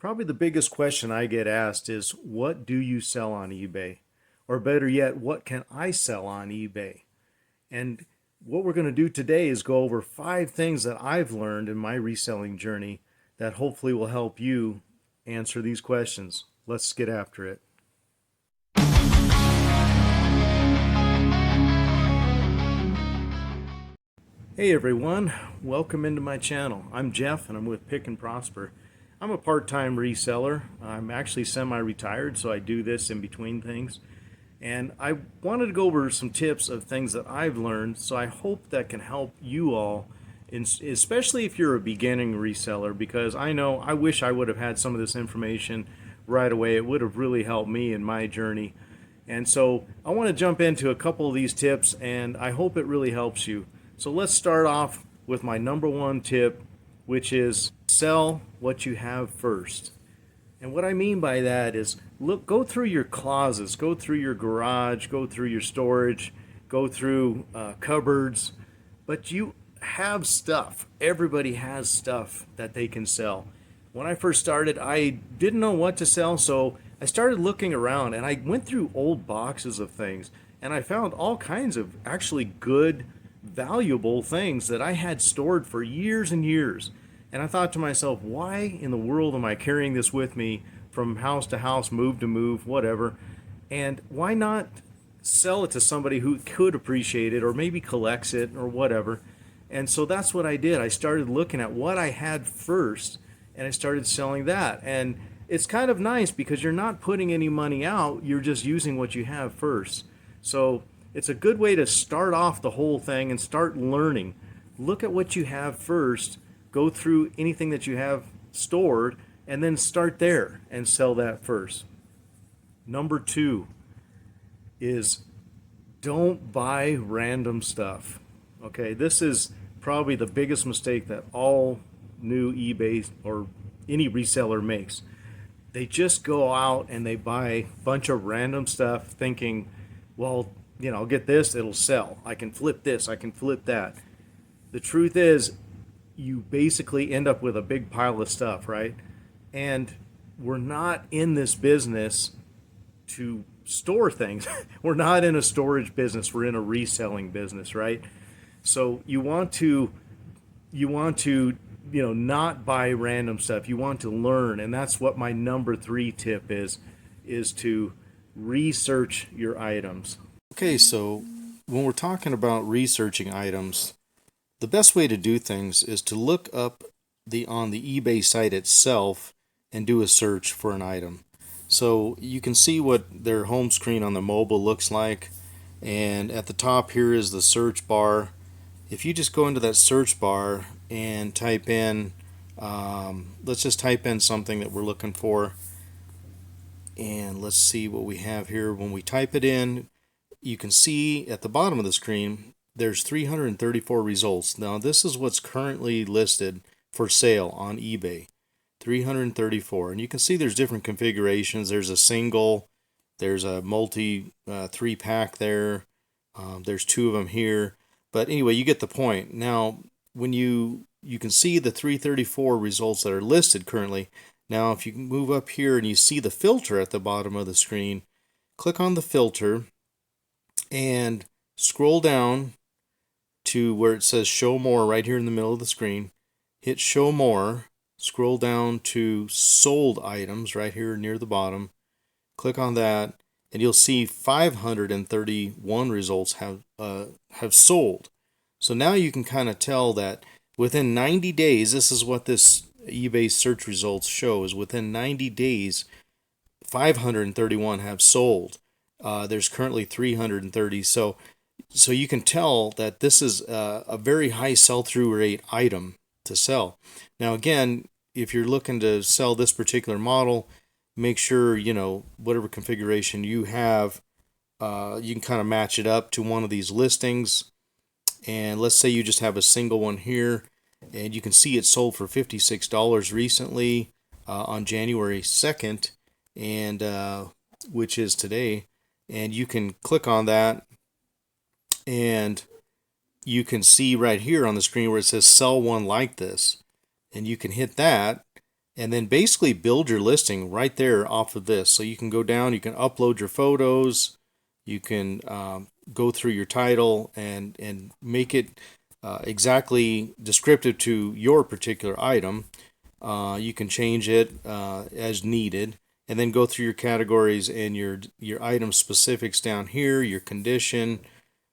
Probably the biggest question I get asked is, what do you sell on eBay? Or better yet, what can I sell on eBay? And what we're going to do today is go over 5 things that I've learned in my reselling journey that hopefully will help you answer these questions. Let's get after it. Hey everyone, welcome into my channel. I'm Jeff and I'm with PicknProsper. I'm a part-time reseller. I'm actually semi-retired, so I do this in between things. And I wanted to go over some tips of things that I've learned, so I hope that can help you all, especially if you're a beginning reseller, because I wish I would have had some of this information right away. It would have really helped me in my journey. And so I want to jump into a couple of these tips, and I hope it really helps you. So let's start off with my number one tip, which is sell what you have first. And what I mean by that is, go through your closets, go through your garage, go through your storage, go through cupboards, but you have stuff. Everybody has stuff that they can sell. When I first started, I didn't know what to sell, so I started looking around and I went through old boxes of things and I found all kinds of actually good, valuable things that I had stored for years and years. And I thought to myself, why in the world am I carrying this with me from house to house, move to move, whatever? And why not sell it to somebody who could appreciate it or maybe collects it or whatever? And so that's what I did. I started looking at what I had first and I started selling that. And it's kind of nice because you're not putting any money out, you're just using what you have first. So it's a good way to start off the whole thing and start learning. Look at what you have first, go through anything that you have stored, and then start there and sell that first. Number two is don't buy random stuff. Okay, this is probably the biggest mistake that all new eBay or any reseller makes. They just go out and they buy a bunch of random stuff thinking, well, I'll get this, it'll sell. I can flip this, I can flip that. The truth is, you basically end up with a big pile of stuff, right? And we're not in this business to store things. We're not in a storage business, we're in a reselling business, right? So you want to not buy random stuff. You want to learn, and that's what my number 3 tip is to research your items. Okay, so when we're talking about researching items, the best way to do things is to look up on the eBay site itself and do a search for an item. So you can see what their home screen on the mobile looks like, and at the top here is the search bar. If you just go into that search bar and type in, let's just type in something that we're looking for, and let's see what we have here. When we type it in, you can see at the bottom of the screen there's 334 results. Now this is what's currently listed for sale on eBay, 334, and you can see there's different configurations. There's a single, there's a multi 3-pack there, there's 2 of them here, but anyway, you get the point. Now when you can see the 334 results that are listed currently. Now if you move up here and you see the filter at the bottom of the screen, click on the filter and scroll down to where it says show more right here in the middle of the screen. Hit show more, scroll down to sold items right here near the bottom. Click on that and you'll see 531 results have sold. So now you can kind of tell that within 90 days, this is what this eBay search results show, is within 90 days 531 have sold. There's currently 330. So you can tell that this is a very high sell-through rate item to sell. Now again, if you're looking to sell this particular model, make sure whatever configuration you have, you can kind of match it up to one of these listings. And let's say you just have a single one here, and you can see it sold for $56 recently on January 2nd, and which is today. And you can click on that and you can see right here on the screen where it says sell one like this, and you can hit that and then basically build your listing right there off of this. So you can go down, you can upload your photos, you can go through your title and make it exactly descriptive to your particular item. You can change it as needed, and then go through your categories and your item specifics down here, your condition,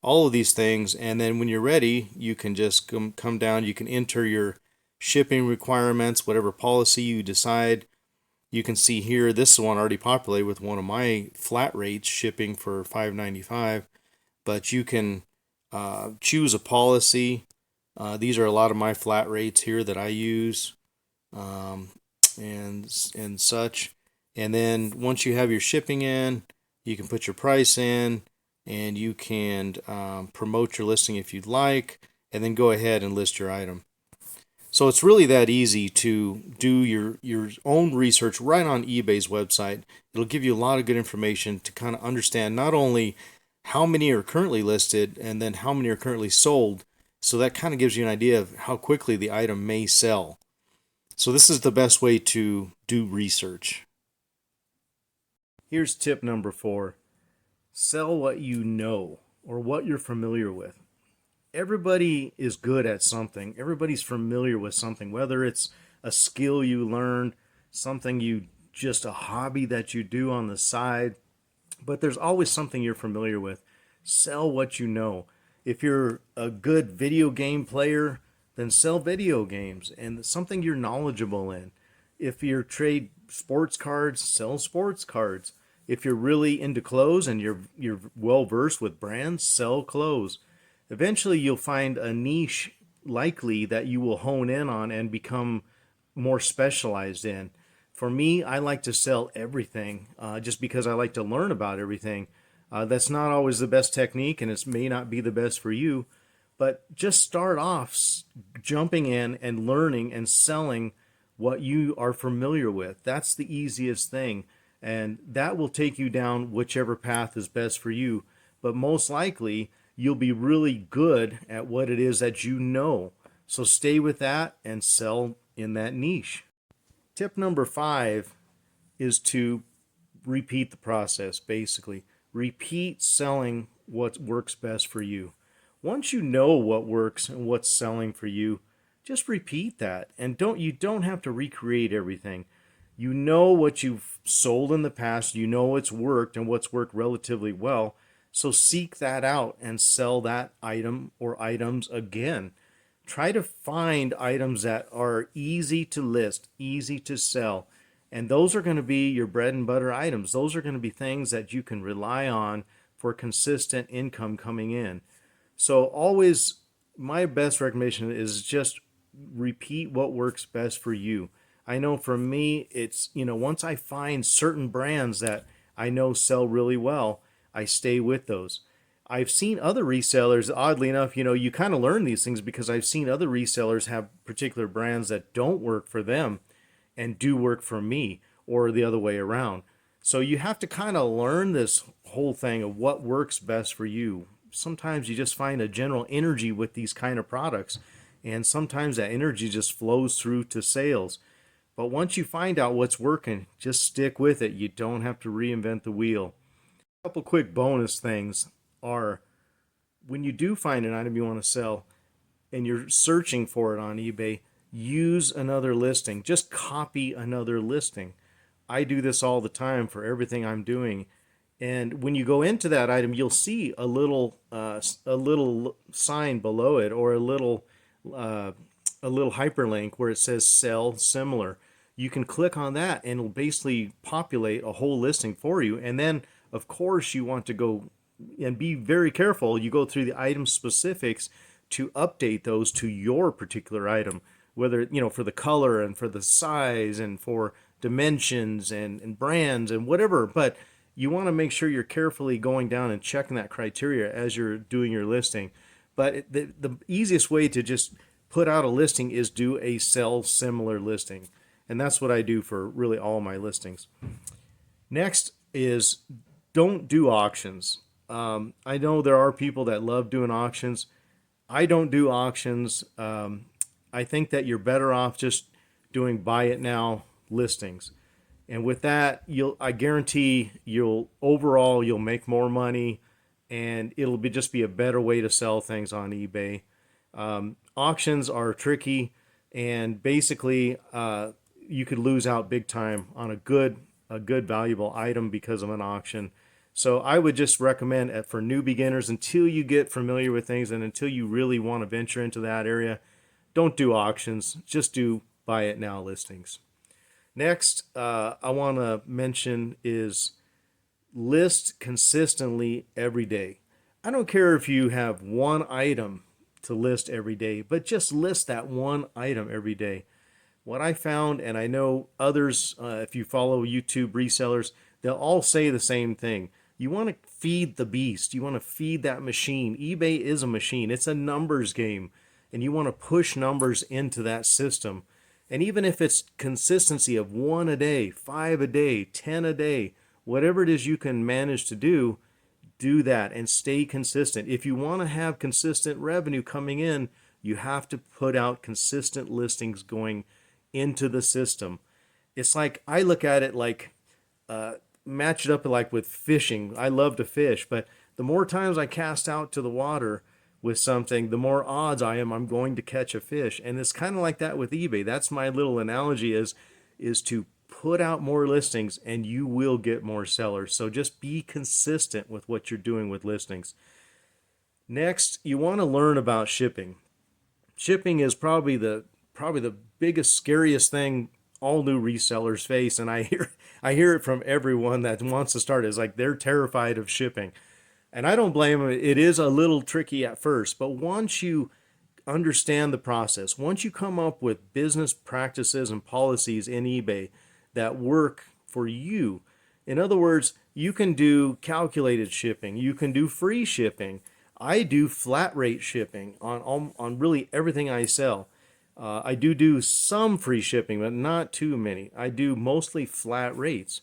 all of these things. And then when you're ready, you can just come down. You can enter your shipping requirements, whatever policy you decide. You can see here, this one already populated with one of my flat rates, shipping for $5.95. But you can choose a policy. These are a lot of my flat rates here that I use, um, and such. And then once you have your shipping in, you can put your price in, and you can promote your listing if you'd like, and then go ahead and list your item. So it's really that easy to do your own research right on eBay's website. It'll give you a lot of good information to kind of understand not only how many are currently listed and then how many are currently sold. So that kind of gives you an idea of how quickly the item may sell. So this is the best way to do research. Here's tip number 4. Sell what you know or what you're familiar with. Everybody is good at something. Everybody's familiar with something, whether it's a skill you learned, something you just a hobby that you do on the side, but there's always something you're familiar with. Sell what you know. If you're a good video game player, then sell video games and something you're knowledgeable in. If you trade sports cards, sell sports cards. If you're really into clothes and you're well versed with brands, sell clothes. Eventually you'll find a niche likely that you will hone in on and become more specialized in. For me, I like to sell everything just because I like to learn about everything. That's not always the best technique, and it may not be the best for you, but just start off jumping in and learning and selling what you are familiar with. That's the easiest thing, and that will take you down whichever path is best for you. But most likely, you'll be really good at what it is that you know. So stay with that and sell in that niche. Tip number 5 is to repeat the process, basically. Repeat selling what works best for you. Once you know what works and what's selling for you, just repeat that. And you don't have to recreate everything. You know what you've sold in the past, you know what's worked and what's worked relatively well. So seek that out and sell that item or items again. Try to find items that are easy to list, easy to sell. And those are going to be your bread and butter items. Those are going to be things that you can rely on for consistent income coming in. So always, my best recommendation is just repeat what works best for you. I know for me, it's, once I find certain brands that I know sell really well, I stay with those. I've seen other resellers, oddly enough, you kind of learn these things because I've seen other resellers have particular brands that don't work for them and do work for me, or the other way around. So you have to kind of learn this whole thing of what works best for you. Sometimes you just find a general energy with these kind of products, and sometimes that energy just flows through to sales. But once you find out what's working, just stick with it. You don't have to reinvent the wheel. A couple quick bonus things are, when you do find an item you want to sell and you're searching for it on eBay, use another listing. Just copy another listing. I do this all the time for everything I'm doing. And when you go into that item, you'll see a little sign below it, or uh, a little hyperlink where it says "sell similar." You can click on that, and it'll basically populate a whole listing for you. And then, of course, you want to go and be very careful. You go through the item specifics to update those to your particular item, whether, for the color and for the size and for dimensions and brands and whatever. But you want to make sure you're carefully going down and checking that criteria as you're doing your listing. But the easiest way to just put out a listing is do a sell similar listing. And that's what I do for really all my listings. Next is, don't do auctions. I know there are people that love doing auctions. I don't do auctions. I think that you're better off just doing buy it now listings. And with that, I guarantee overall you'll make more money, and it'll just be a better way to sell things on eBay. Auctions are tricky, and basically you could lose out big time on a good valuable item because of an auction. So I would just recommend for new beginners, until you get familiar with things and until you really want to venture into that area, don't do auctions. Just do buy it now listings. Next, I want to mention is list consistently every day. I don't care if you have one item to list every day, but just list that one item every day. What I found, and I know others, if you follow YouTube resellers, they'll all say the same thing. You want to feed the beast. You want to feed that machine. eBay is a machine. It's a numbers game, and you want to push numbers into that system. And even if it's consistency of 1 a day, 5 a day, 10 a day, whatever it is you can manage to do that and stay consistent. If you want to have consistent revenue coming in, you have to put out consistent listings going into the system. It's like, I look at it like, match it up like with fishing. I love to fish, but the more times I cast out to the water with something, the more odds I'm going to catch a fish. And it's kind of like that with eBay. That's my little analogy, is to put out more listings and you will get more sellers. So just be consistent with what you're doing with listings. Next, you want to learn about shipping. Shipping is probably the biggest, scariest thing all new resellers face, and I hear it from everyone that wants to start. Is like they're terrified of shipping. And I don't blame them. It is a little tricky at first, but once you understand the process, once you come up with business practices and policies in eBay that work for you, in other words, you can do calculated shipping, you can do free shipping. I do flat rate shipping on really everything I sell. I do some free shipping, but not too many. I do mostly flat rates.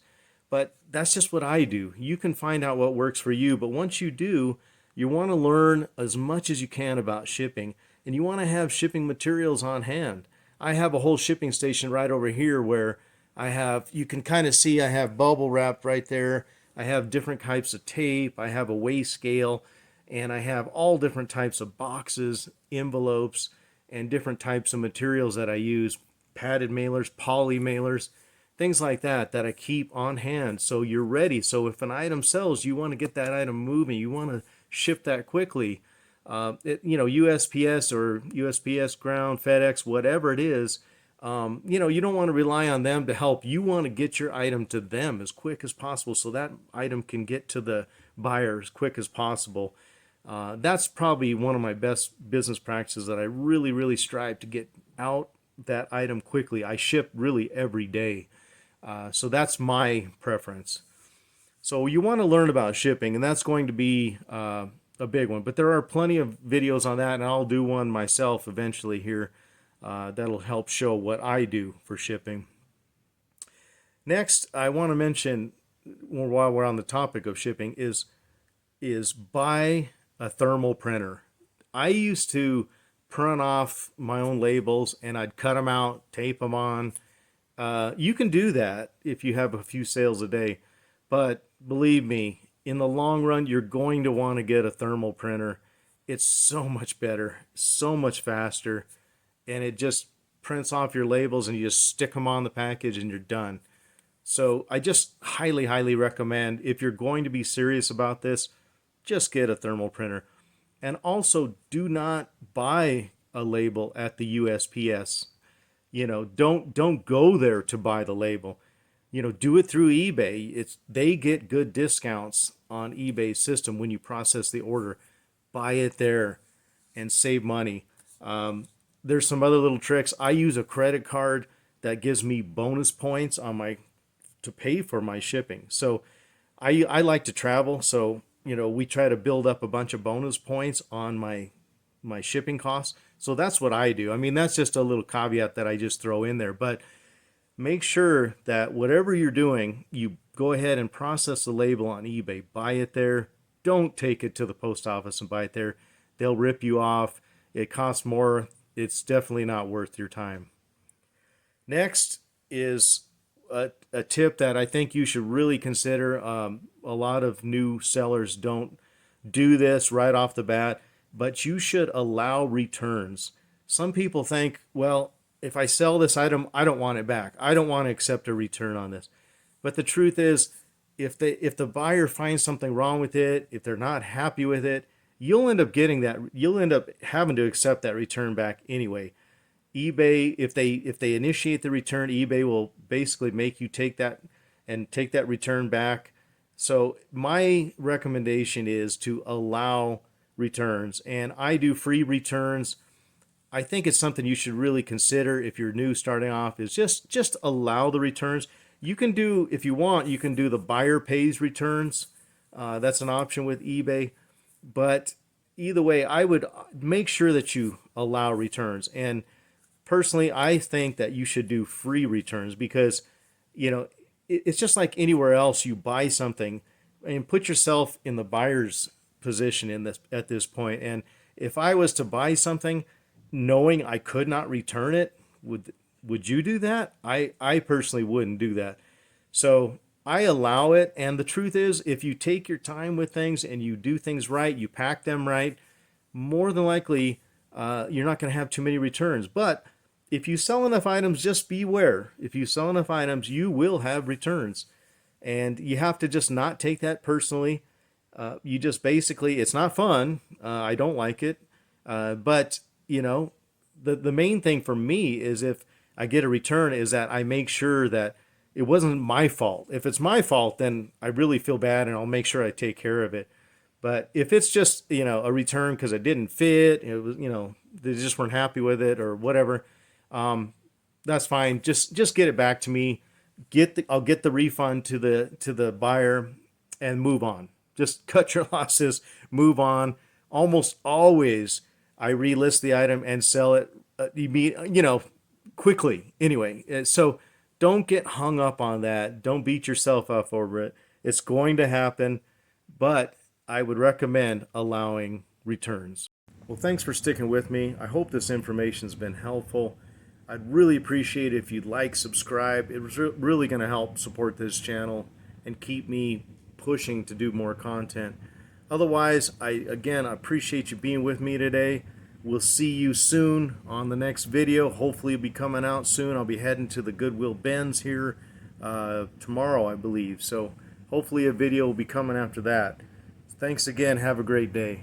But that's just what I do. You can find out what works for you. But once you do, you want to learn as much as you can about shipping. And you want to have shipping materials on hand. I have a whole shipping station right over here where you can kind of see I have bubble wrap right there. I have different types of tape. I have a weigh scale. And I have all different types of boxes, envelopes, and different types of materials that I use. Padded mailers, poly mailers, things like that I keep on hand so you're ready. So if an item sells, you want to get that item moving. You want to ship that quickly. USPS or USPS ground, FedEx, whatever it is, you don't want to rely on them to help. You want to get your item to them as quick as possible so that item can get to the buyer as quick as possible. That's probably one of my best business practices that I really, really strive to get out that item quickly. I ship really every day. So that's my preference. So you want to learn about shipping, and that's going to be a big one. But there are plenty of videos on that, and I'll do one myself eventually here that'll help show what I do for shipping. Next, I want to mention, while we're on the topic of shipping, is buy a thermal printer. I used to print off my own labels, and I'd cut them out, tape them on. You can do that if you have a few sales a day, but believe me, in the long run, you're going to want to get a thermal printer. It's so much better, so much faster, and it just prints off your labels and you just stick them on the package and you're done. So I just highly, highly recommend, if you're going to be serious about this, just get a thermal printer. And also, do not buy a label at the USPS. Don't go there to buy the label. Do it through eBay. They get good discounts on eBay's system when you process the order. Buy it there and save money. There's some other little tricks. I use a credit card that gives me bonus points to pay for my shipping. So I like to travel, so we try to build up a bunch of bonus points on my shipping costs. So that's what I do. I mean, that's just a little caveat that I just throw in there. But make sure that whatever you're doing, you go ahead and process the label on eBay. Buy it there. Don't take it to the post office and buy it there. They'll rip you off. It costs more. It's definitely not worth your time. Next is a tip that I think you should really consider. A lot of new sellers don't do this right off the bat, but you should allow returns. Some people think, well, if I sell this item, I don't want it back. I don't want to accept a return on this. But the truth is, if the buyer finds something wrong with it, if they're not happy with it, you'll end up getting that. You'll end up having to accept that return back anyway. eBay, if they initiate the return, eBay will basically make you take that return back. So my recommendation is to allow returns, and I do free returns. I think it's something you should really consider if you're new starting off, is just allow the returns. You can do, if you want, you can do the buyer pays returns. That's an option with eBay. But either way, I would make sure that you allow returns. And personally, I think that you should do free returns because, you know, it's just like anywhere else you buy something, and put yourself in the buyer's position in this at this point. And if I was to buy something knowing I could not return it, would you do that? I personally wouldn't do that. So I allow it. And the truth is, if you take your time with things and you do things right, you pack them right, more than likely you're not going to have too many returns. But if you sell enough items, just beware. If you sell enough items, you will have returns. And you have to just not take that personally. You just basically, it's not fun. I don't like it. But, you know, the main thing for me is if I get a return is that I make sure that it wasn't my fault. If it's my fault, then I really feel bad and I'll make sure I take care of it. But if it's just, you know, a return because it didn't fit, it was, you know, they just weren't happy with it or whatever, that's fine. Just get it back to me. I'll get the refund to the buyer and move on. Just cut your losses, move on. Almost always I relist the item and sell it you know, quickly anyway. So don't get hung up on that. Don't beat yourself up over it. It's going to happen, but I would recommend allowing returns. Well, thanks for sticking with me. I hope this information's been helpful. I'd really appreciate it if you'd like, subscribe. It was really going to help support this channel and keep me pushing to do more content. Otherwise, again, I appreciate you being with me today. We'll see you soon on the next video. Hopefully it'll be coming out soon. I'll be heading to the Goodwill Bends here tomorrow, I believe. So hopefully a video will be coming after that. Thanks again. Have a great day.